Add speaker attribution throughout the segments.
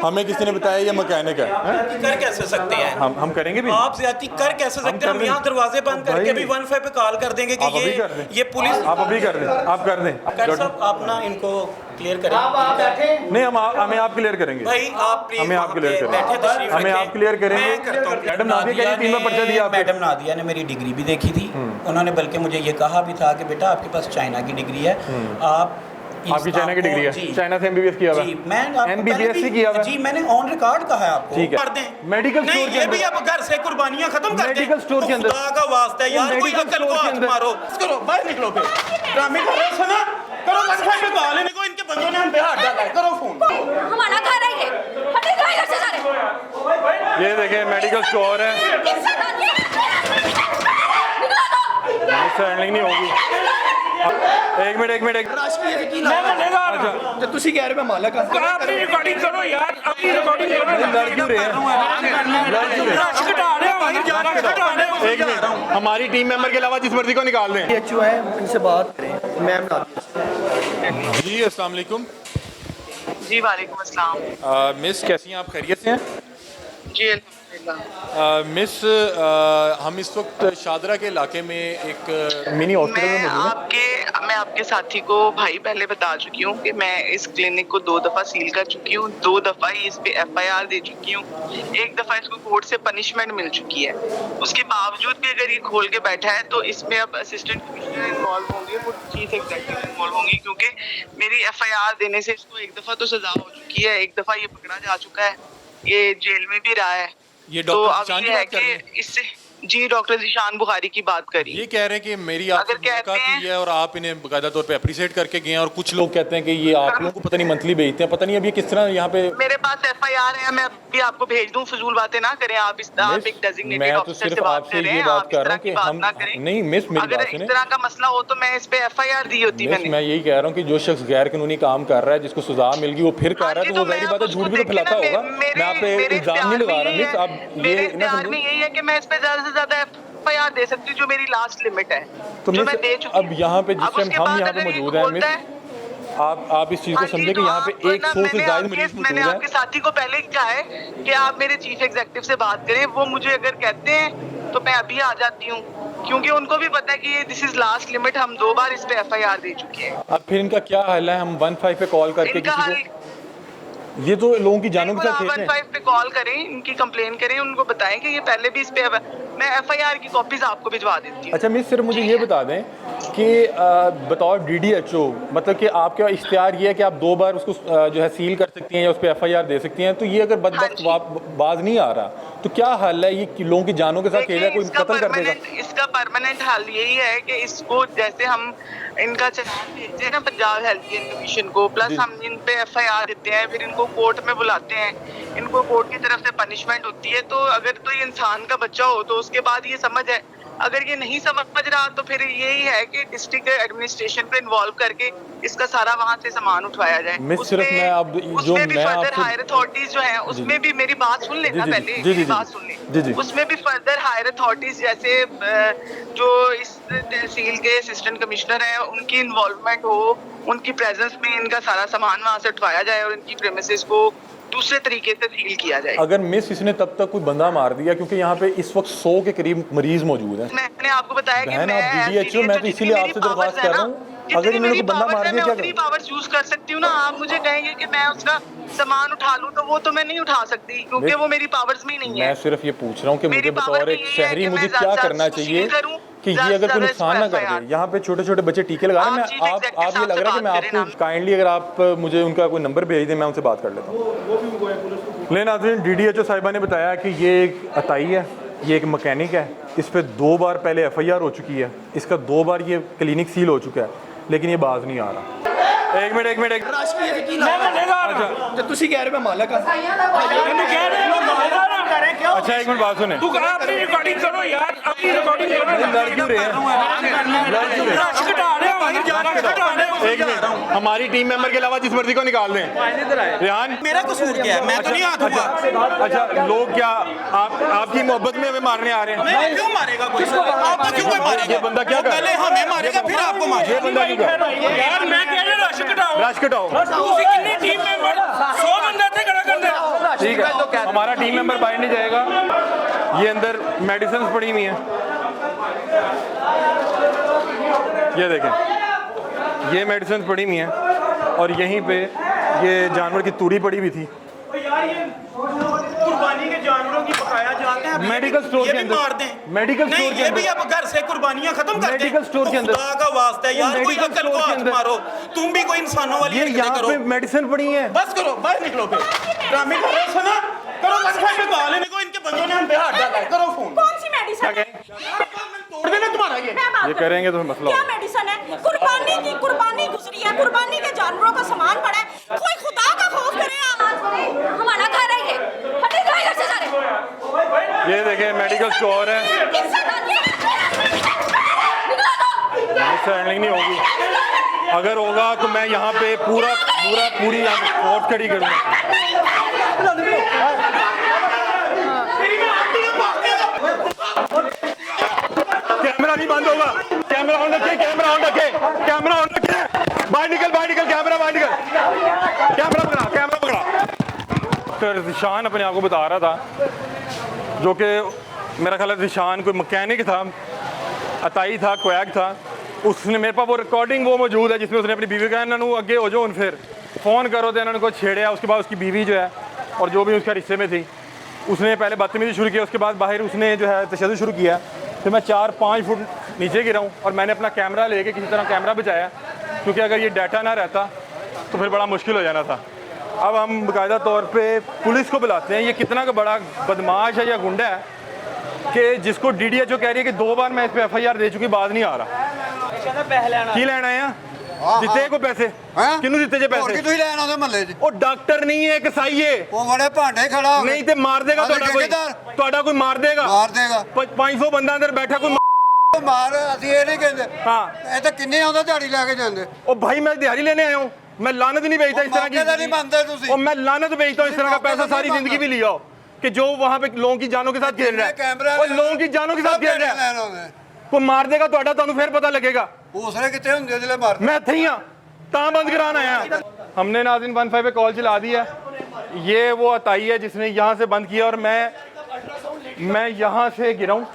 Speaker 1: हमें किसी ने बताया ये मैकेनिक है।
Speaker 2: कर कैसे सकते हैं
Speaker 1: हम करेंगे भी।
Speaker 2: आप ज्यादती कर कैसे सकते हैं? हम यहाँ दरवाजे बंद करके भी 15 पे कॉल कर देंगे कि ये पुलिस।
Speaker 1: आप अभी कर दें, आप कर दें।
Speaker 2: कर साहब आप ना इनको क्लियर करें।
Speaker 1: नहीं, हमें आप क्लियर करेंगे
Speaker 2: भाई आप प्लीज
Speaker 1: हमें आप क्लियर करें,
Speaker 2: बैठे तशरीफ
Speaker 1: हमें आप क्लियर करेंगे।
Speaker 2: मैं करता हूं।
Speaker 1: मैडम नादिया कह रही 3 में पर्चा दिया आपने।
Speaker 2: मैडम नादिया ने मेरी डिग्री भी देखी थी। उन्होंने बल्कि मुझे ये कहा भी था कि बेटा आपके पास चाइना की डिग्री है, आप
Speaker 1: आपकी चाइना की डिग्री है, चाइना से एमबीबीएस किया हुआ है।
Speaker 2: जी मैं
Speaker 1: एमबीबीएस से किया हुआ है।
Speaker 2: जी मैंने ऑन रिकॉर्ड कहा है आपको।
Speaker 1: ठीक है।
Speaker 2: कर दें
Speaker 1: मेडिकल स्टोर के
Speaker 2: ये
Speaker 1: अंदर
Speaker 2: भी अब घर से कुर्बानियां खत्म कर दें।
Speaker 1: मेडिकल स्टोर के अंदर
Speaker 2: खुदा का वास्ता है यार, कोई अकल को हाथ मारो। करो बाहर निकलो फिर ड्रामे कर रहे हो सुना करो। वाईफाई पे कॉल है, इनको इनके बंदों ने हम पे हाथ डाला है। करो फोन।
Speaker 3: हमारा घर है ये, हटे जाओ इधर से सारे।
Speaker 1: ये देखें मेडिकल स्टोर है, हैंडलिंग नहीं होगी। एक मिनट
Speaker 4: राष्ट्रीय वकील अच्छा तो तुसी कह रहे मैं मालक हां
Speaker 5: अपनी रिकॉर्डिंग करो यार, अपनी रिकॉर्डिंग करो।
Speaker 1: लड़ क्यों रहे हैं?
Speaker 5: रश घटा रहे हो भाई, रश घटा रहे हो।
Speaker 1: एक मिनट, हमारी टीम मेंबर के अलावा जिस मर्जी को निकाल दें।
Speaker 4: एचओ है, इनसे बात करें। मैम
Speaker 1: जी अस्सलाम वालेकुम।
Speaker 6: जी वालेकुम अस्सलाम।
Speaker 1: मिस कैसी हैं आप? खैरियत से हैं?
Speaker 6: जी अल्हम्दुलिल्लाह।
Speaker 1: मिस हम इस वक्त शादरा के इलाके में एक मिनी हॉस्पिटल में मौजूद हैं।
Speaker 6: मैं आपके साथी को भाई पहले बता चुकी हूँ कि मैं इस क्लिनिक को 2 दफ़ा सील कर चुकी हूँ, 2 दफ़ा ही इस पे FIR दे चुकी हूँ, 1 दफ़ा इसको कोर्ट से पनिशमेंट मिल चुकी है। उसके बावजूद भी अगर ये खोल के बैठा है तो इसमें अब असिस्टेंट कमिश्नर इन्वॉल्व होंगे, वो चीफ एग्जीक्यूटिव इन्वॉल्व होंगी, क्योंकि मेरी FIR देने से इसको 1 दफ़ा तो सजा हो चुकी है, 1 दफ़ा ये पकड़ा जा चुका है, ये जेल में भी रहा है।
Speaker 1: ये
Speaker 6: तो
Speaker 1: डॉक्टर
Speaker 6: अब
Speaker 1: जिशान
Speaker 6: ये है कि इससे जी डॉक्टर जिशान बुखारी की बात करी।
Speaker 1: ये कह रहे हैं कि मेरी आपसे
Speaker 6: अगर कहते
Speaker 1: मुलाकात
Speaker 6: हैं-
Speaker 1: हुई है और आप इन्हें बाकायदा तौर पे अप्रिशिएट करके गए हैं, और कुछ लोग कहते हैं कि ये आप लोगों को पता नहीं मंथली भेजते हैं, पता नहीं अब ये किस तरह यहाँ पे।
Speaker 6: मेरे पास FIR है, मैं अभी आपको भेज दूं, फजूल बातें ना करें आप। आप एक डेजिग्नेटेड
Speaker 1: मैं तो
Speaker 6: ऑफिसर
Speaker 1: सिर्फ
Speaker 6: से बात
Speaker 1: आपसे
Speaker 6: कर रहे
Speaker 1: ये
Speaker 6: हैं,
Speaker 1: बात
Speaker 6: आप
Speaker 1: कर
Speaker 6: इस
Speaker 1: रहा
Speaker 6: तरह
Speaker 1: हूँ
Speaker 6: की
Speaker 1: कि
Speaker 6: बात
Speaker 1: हम
Speaker 6: ना करें।
Speaker 1: नहीं मिस मेरी
Speaker 6: अगर
Speaker 1: बात
Speaker 6: इस
Speaker 1: सुने।
Speaker 6: तरह का मसला हो तो मैं इस पे FIR दी होती
Speaker 1: मिस
Speaker 6: मैंने।
Speaker 1: मैं यही कह रहा हूँ कि जो शख्स गैर कानूनी काम कर रहा है, जिसको सजा मिल गई, वो फिर कर रहा है, तो वो जाहिर बात है झूठ भी तो फैलाता होगा। मैं आप पे इल्जाम नहीं लगा रहा मिस, आप
Speaker 6: मेरे
Speaker 1: ये ना
Speaker 6: इख्तियार में यही है कि मैं इस पे ज्यादा से ज्यादा FIR दे सकती हूँ, जो मेरी लास्ट लिमिट है,
Speaker 1: तो
Speaker 6: जो
Speaker 1: मिस
Speaker 6: मैं दे चुकी
Speaker 1: अब यहाँ पे जिस
Speaker 6: अब
Speaker 1: टाइम
Speaker 6: उसके
Speaker 1: हम
Speaker 6: बाद
Speaker 1: यहाँ पे
Speaker 6: अगर ये
Speaker 1: मौजूद हैं
Speaker 6: बोलता
Speaker 1: मिस,
Speaker 6: है
Speaker 1: आप इस चीज़ को
Speaker 6: हाँ जी,
Speaker 1: समझे कि
Speaker 6: तो
Speaker 1: यहाँ पे
Speaker 6: आप
Speaker 1: 100 से ज्यादा मरीज
Speaker 6: मैंने
Speaker 1: मौजूद
Speaker 6: आपके
Speaker 1: है।
Speaker 6: साथी को पहले ही कहा है कि आप मेरे चीफ एग्जीक्यूटिव से बात करें, वो मुझे अगर कहते हैं तो मैं अभी आ जाती हूँ, क्योंकि उनको भी पता है कि ये दिस इज लास्ट लिमिट। हम 2 बार इस पे FIR दे चुके हैं।
Speaker 1: अब फिर इनका क्या हाल है? हम 15 पे कॉल करके
Speaker 6: इनका
Speaker 1: किसी
Speaker 6: हाल
Speaker 1: को, ये तो लोगों की जानों के साथ खेल रहे हैं।
Speaker 6: 15 पे कॉल करें, इनकी कंप्लेन करें, उनको बताएं कि ये पहले भी इस पे मैं FIR की कॉपीज आपको भिजवा देती हूँ।
Speaker 1: अच्छा मिस, सिर्फ मुझे ये बता दें कि बतौर DDHO मतलब कि आपके पास इख्तियार ये है कि आप 2 बार उसको जो है सील कर सकती हैं या उस पर FIR दे सकती हैं, तो ये अगर बदबख्त बाज नहीं आ रहा तो क्या हल है? ये लोगों की जानों के साथ खेल है, कोई कत्ल कर देगा?
Speaker 6: इसका परमानेंट हल यही है कि इसको जैसे हम इनका चालान भेजते हैं ना पंजाब हेल्थ केयर कमीशन को, प्लस हम इन पे FIR देते हैं, फिर इनको कोर्ट में बुलाते हैं, इनको कोर्ट की तरफ से पनिशमेंट होती है। तो अगर तो ये इंसान का बच्चा हो तो उसके बाद ये समझ है, अगर ये नहीं समझ रहा तो फिर यही है कि डिस्ट्रिक्ट एडमिनिस्ट्रेशन को इन्वॉल्व करके इसका सारा वहाँ से सामान उठवाया जाए।
Speaker 1: मिस सिर्फ मैं अब जो
Speaker 6: उसमें भी
Speaker 1: मैं
Speaker 6: फर्दर
Speaker 1: आपसे
Speaker 6: हायर अथॉरिटीज जो हैं उसमें भी मेरी बात सुन लेना पहले, मेरी बात सुन ले। उसमें भी फर्दर हायर अथॉरिटीज जैसे जो इस तहसील के असिस्टेंट कमिश्नर हैं उनकी इन्वॉल्वमेंट हो, उनकी प्रेजेंस में इनका सारा सामान वहाँ से उठवाया जाए और इनकी प्रेमिसेस को दूसरे तरीके से सील किया जाए।
Speaker 1: अगर मिस इसने तब तक कोई बंदा मार दिया, क्योंकि यहाँ पे इस वक्त 100 के करीब मरीज मौजूद हैं।
Speaker 6: मैंने आपको बताया कि
Speaker 1: मैं DDHO, मैं तो इसीलिए आपसे दरख्वास्त कर रहा हूँ, अगर इन्होंने कोई बंदा मार दिया क्या
Speaker 6: पावर्स यूज कर सकती हूँ ना। आप मुझे कहेंगे कि मैं उसका सामान उठा लूँ तो वो तो मैं नहीं उठा सकती, क्योंकि वो मेरी पावर्स में ही नहीं है।
Speaker 1: मैं सिर्फ ये पूछ रहा हूँ कि मुझे बतौर एक शहरी मुझे क्या करना चाहिए कि ये अगर कोई नुकसान ना कर दे। यहाँ पे छोटे छोटे बच्चे टीके लगा रहे हैं, आप ये लग रहा है कि मैं आपको काइंडली अगर आप मुझे उनका कोई नंबर भेज दें, मैं उनसे बात कर लेता हूँ। लेकिन नाज़रीन, DDHO साहिबा ने बताया कि ये एक अताई है, ये एक मैकेनिक है, इस पर 2 बार पहले FIR हो चुकी है, इसका 2 बार ये क्लिनिक सील हो चुका है, लेकिन ये बाज नहीं आ रहा। एक मिनट
Speaker 4: राष्ट्रीय वकील
Speaker 5: अच्छा
Speaker 4: तो तुसी कह रहे मैं मालक हां
Speaker 5: मैंने कह रहे हो मालेगा।
Speaker 1: अच्छा एक मिनट बात सुने,
Speaker 5: तू अपनी रिकॉर्डिंग करो यार, अपनी रिकॉर्डिंग करो।
Speaker 1: लड़ क्यों रहे हैं?
Speaker 5: रश घटा रहे हो भाई, रश घटा रहे हो।
Speaker 1: एक मिनट, हमारी टीम मेंबर के अलावा जिस मर्जी को निकाल दें। रेहान,
Speaker 2: मेरा कसूर क्या है? मैं तो नहीं हाथ हुआ।
Speaker 1: अच्छा लोग क्या आपकी मोहब्बत में हमें मारने आ रहे हैं?
Speaker 2: मैं क्यों मारेगा कोई? आपको क्यों कोई मारेगा?
Speaker 1: ये बंदा क्या कर रहा है?
Speaker 2: पहले हमें मारेगा फिर आपको मारेगा।
Speaker 1: ये बंदा क्यों कर रहा है?
Speaker 5: यार मैं कह रहा रश घटाओ।
Speaker 1: रश घटाओ।
Speaker 5: ਤੁਸੀਂ ਕਿੰਨੀ ਟੀਮ ਮੈਂਬਰ 100 ਬੰਦੇ ਇੱਥੇ ਖੜਾ ਕਰਦੇ
Speaker 1: ठीक है, हमारा टीम मेंबर बाहर नहीं जाएगा। ये अंदर मेडिसिन पड़ी हुई हैं, ये देखें, ये मेडिसिन पड़ी हुई हैं और यहीं पे ये जानवर की तूड़ी पड़ी हुई थी।
Speaker 2: कुर्बानी के जानवरों की पकाया जाते हैं।
Speaker 1: मेडिकल स्टोर के अंदर,
Speaker 2: मार दें।
Speaker 1: मेडिकल
Speaker 2: नहीं,
Speaker 1: स्टोर के
Speaker 2: ये
Speaker 1: अंदर
Speaker 2: भी अब घर से कुर्बानियां खत्म कर दें।
Speaker 1: मेडिकल स्टोर के अंदर।
Speaker 2: खुदा का वास्ता है यार, कोई
Speaker 1: मेडिकल
Speaker 2: अकल को
Speaker 1: स्टोर के
Speaker 2: हाथ
Speaker 1: अंदर।
Speaker 2: मारो। तुम भी कोई इंसानों वाली
Speaker 1: ये
Speaker 2: हरकतें
Speaker 1: यहाँ
Speaker 2: करो।
Speaker 1: पे मेडिसिन पड़ी है।
Speaker 2: बस करो, बाहर निकलो फिर। ड्रामे कर रहे हो सुना? करो बस, खाई पे गाल इनको, इनके बंदों ने हम पे हाथ डाला है। करो फोन।
Speaker 3: कौन सी मेडिसिन है?
Speaker 2: तोड़ देना तुम्हारा ये।
Speaker 3: मैं बात
Speaker 1: ये
Speaker 3: करूं।
Speaker 1: करेंगे तो मसला
Speaker 3: क्या
Speaker 1: होगा।
Speaker 3: मेडिसिन है? कुर्बानी गुजरी है, कुर्बानी के जानवरों का सामान पड़ा है। कोई खुदा का खौफ करे। हमारा घर है ये, हटे जाओ इधर से सारे।
Speaker 1: ये देखें, मेडिकल स्टोर है, इससे हैंडलिंग नहीं होगी। अगर होगा तो मैं यहाँ पे पूरी फोर्स खड़ी करूँगा। कैमरा नहीं बंद होगा, कैमरा ऑन रखे, कैमरा ऑन रखे, कैमरा ऑन रखे। बाहर निकल, कैमरा बाहर निकल, कैमरा पकड़ा। फिर ज़िशान अपने आप को बता रहा था, जो कि मेरा ख्याल है ज़िशान कोई मैकेनिक था, अताई था, क्वैग था। उसने मेरे पास वो रिकॉर्डिंग वो मौजूद है जिसमें उसने अपनी बीवी का इन्होंने अगे हो जाओ फिर फ़ोन करो तो इन्होंने को छेड़िया। उसके बाद उसकी बीवी जो है और जो भी उसका रिश्ते में थी, उसने पहले बदतमीजी शुरू किया, उसके बाद बाहर उसने जो है तशद्दुद शुरू किया। फिर मैं 4-5 फुट नीचे गिरा हूँ और मैंने अपना कैमरा लेके किसी तरह कैमरा बचाया, क्योंकि अगर ये डाटा ना रहता तो फिर बड़ा मुश्किल हो जाना था। अब हम बाकायदा तौर पे पुलिस को बुलाते हैं। ये कितना का बड़ा बदमाश है या गुंडा है कि जिसको DDHO कह रही है कि 2 बार मैं इस पर FIR दे चुकी, बात नहीं आ रहा। की लेना है ਦਿੱਤੇ ਕੋ ਪੈਸੇ ਕਿਹਨੂੰ ਦਿੱਤੇ ਜੇ
Speaker 7: ਹੋਰ ਕੀ
Speaker 1: ਪੈਸੇ
Speaker 7: ਤੁਸੀਂ ਲੈਣ ਆਉਂਦੇ ਮਹੱਲੇ 'ਚ
Speaker 1: ਉਹ ਡਾਕਟਰ ਨਹੀਂ ਹੈ ਕਸਾਈ ਹੈ
Speaker 7: ਉਹ ਬੜੇ ਭਾਂਡੇ ਖੜਾ ਹੋ
Speaker 1: ਨਹੀਂ ਤੇ ਮਾਰ ਦੇਗਾ ਤੁਹਾਡਾ ਕੋਈ ਮਾਰ ਦੇਗਾ
Speaker 7: ਮਾਰ ਦੇਗਾ
Speaker 1: 500 ਬੰਦਾ ਅੰਦਰ ਬੈਠਾ ਕੋਈ
Speaker 7: ਉਹ ਮਾਰ ਅਸੀਂ ਇਹ ਨਹੀਂ ਕਹਿੰਦੇ
Speaker 1: ਹਾਂ
Speaker 7: ਇਹ ਤਾਂ ਕਿੰਨੇ ਆਉਂਦੇ ਦਿਹਾੜੀ ਲੈ ਕੇ ਜਾਂਦੇ
Speaker 1: ਉਹ ਭਾਈ मैं दिहाड़ी लेने आया हूँ, मैं लानत नहीं भेजता इस तरह की।
Speaker 7: नहीं मानते तुसी।
Speaker 1: और मैं लानत भेजता हूँ इस तरह का पैसा, सारी जिंदगी भी लिया कि जो वहाँ पे लोगों की जानों के साथ खेल रहा है और लोगों की जानों के साथ खेल रहा है। कोई मार देगा ਤੁਹਾਡਾ ਤੁਹਾਨੂੰ फिर पता लगेगा।
Speaker 7: दूसरे कितने होंगे जिले मार
Speaker 1: मैं थे ही हाँ बंद कराना आया। हमने नाज़रीन 15 पे कॉल चला दी है। ये वो अताई है जिसने यहाँ से बंद किया और मैं यहाँ से गिरा हूँ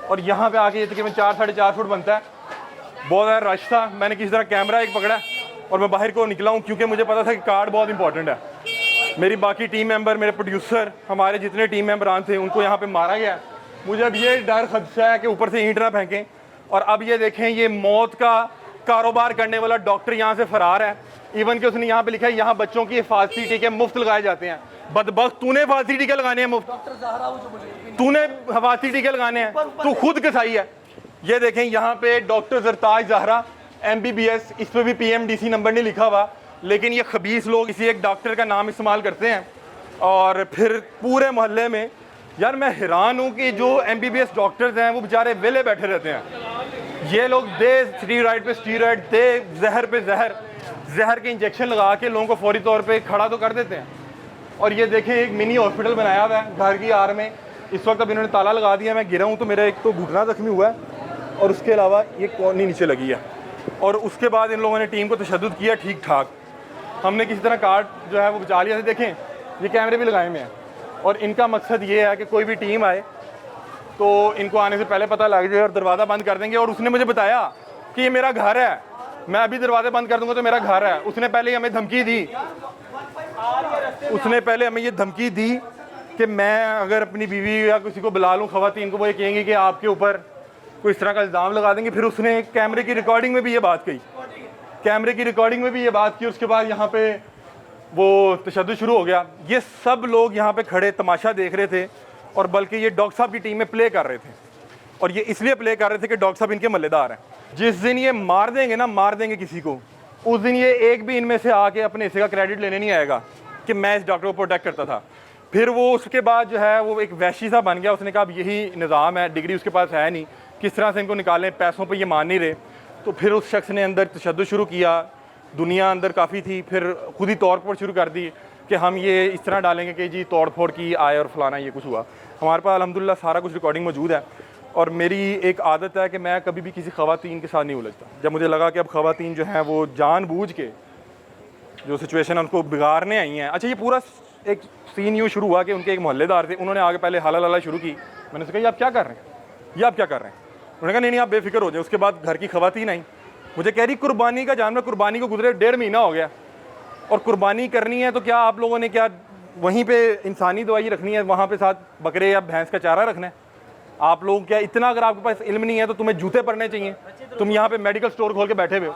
Speaker 1: और यहाँ पे आके ये तकरीबन 4-4.5 फुट बनता है। बहुत ज़्यादा रश था, मैंने किसी तरह कैमरा एक पकड़ा और मैं बाहर को निकला हूँ क्योंकि मुझे पता था कि कार्ड बहुत इंपॉर्टेंट है। मेरी बाकी टीम मेंबर, मेरे प्रोड्यूसर, हमारे जितने टीम मेंबरान थे उनको यहाँ पे मारा गया। मुझे अब ये डर खदशा है कि ऊपर से ईंट ना फेंकें। और अब ये देखें, ये मौत का कारोबार करने वाला डॉक्टर यहाँ से फरार है। इवन कि उसने यहाँ पे लिखा है यहाँ बच्चों की हिफाजती टीके मुफ्त लगाए जाते हैं। बदबख्त, तूने हिफाजती टीके लगाने हैं मुफ्त, तूने हिफाजती टीके लगाने हैं, तू खुद कसाई है। ये देखें यहाँ पे डॉक्टर जरताज ज़हरा MBBS, इस पर भी PMDC नंबर नहीं लिखा हुआ, लेकिन ये खबीस लोग इसी एक डॉक्टर का नाम इस्तेमाल करते हैं और फिर पूरे मोहल्ले में। यार मैं हैरान हूँ कि जो MBBS डॉक्टर्स हैं वो बेचारे वेले बैठे रहते हैं। ये लोग दे स्टीरॉइड पे स्टीरॉइड, दे जहर पे जहर के इंजेक्शन लगा के लोगों को फौरी तौर पे खड़ा तो कर देते हैं। और ये देखें, एक मिनी हॉस्पिटल बनाया हुआ है घर की आड़ में। इस वक्त अब इन्होंने ताला लगा दिया। मैं गिरा हूँ तो मेरा एक तो घुटना जख्मी हुआ है और उसके अलावा ये कोहनी नीचे लगी है। और उसके बाद इन लोगों ने टीम को तशद्दुद किया ठीक ठाक। हमने किसी तरह कार्ड जो है वो बचा लिया। देखें, ये कैमरे भी लगाए हुए हैं और इनका मकसद ये है कि कोई भी टीम आए तो इनको आने से पहले पता लग जाए और दरवाज़ा बंद कर देंगे। और उसने मुझे बताया कि ये मेरा घर है, मैं अभी दरवाज़ा बंद कर दूंगा तो मेरा घर है। उसने पहले हमें धमकी दी कि मैं अगर अपनी बीवी या किसी को बुला लूँ ख़वातीन को, वो ये कहेंगे कि आपके ऊपर कोई इस तरह का इल्ज़ाम लगा देंगे। फिर उसने कैमरे की रिकॉर्डिंग में भी ये बात की, उसके बाद यहाँ पे वो तशद्दुद शुरू हो गया। ये सब लोग यहाँ पे खड़े तमाशा देख रहे थे और बल्कि ये डॉक्टर साहब की टीम में प्ले कर रहे थे। और ये इसलिए प्ले कर रहे थे कि डॉक्टर साहब इनके मल्लेदार हैं। जिस दिन ये मार देंगे किसी को, उस दिन ये एक भी इनमें से आके अपने हिस्से का क्रेडिट लेने नहीं आएगा कि मैं इस डॉक्टर को प्रोटेक्ट करता था। फिर वो उसके बाद जो है वो एक वैशी सा बन गया। उसने कहा अब यही निज़ाम है, डिग्री उसके पास है नहीं, किस तरह से इनको निकालें, पैसों पर ये मान नहीं रहे। तो फिर उस शख्स ने अंदर तशद्दुद शुरू किया। दुनिया अंदर काफ़ी थी, फिर खुद ही तौर पर शुरू कर दी कि हम ये इस तरह डालेंगे कि जी तोड़ फोड़ की आए और फलाना ये कुछ हुआ। हमारे पास अल्हम्दुलिल्लाह सारा कुछ रिकॉर्डिंग मौजूद है। और मेरी एक आदत है कि मैं कभी भी किसी ख़वातीन के साथ नहीं उलझता। जब मुझे लगा कि अब ख़वातीन जो हैं वो जानबूझ के जो सिचुएशन है उनको बिगाड़ने आई हैं। अच्छा, ये पूरा एक सीन यूँ शुरू हुआ कि उनके एक मोहल्लेदार थे, उन्होंने आगे पहले हाला लाला शुरू की। मैंने उससे कहा ये आप क्या कर रहे हैं, ये आप क्या कर रहे हैं? उन्होंने कहा नहीं आप बेफिक्र हो जाए। उसके बाद घर की खवातीन आई, मुझे कह रही कुर्बानी का जानवर, कुर्बानी को गुजरे 1.5 महीना हो गया और कुर्बानी करनी है तो क्या आप लोगों ने क्या वहीं पे इंसानी दवाई रखनी है, वहाँ पे साथ बकरे या भैंस का चारा रखना है? आप लोग क्या इतना, अगर आपके पास इल्म नहीं है तो तुम्हें जूते पड़ने चाहिए, तुम यहाँ पे मेडिकल स्टोर खोल के बैठे हुए हो।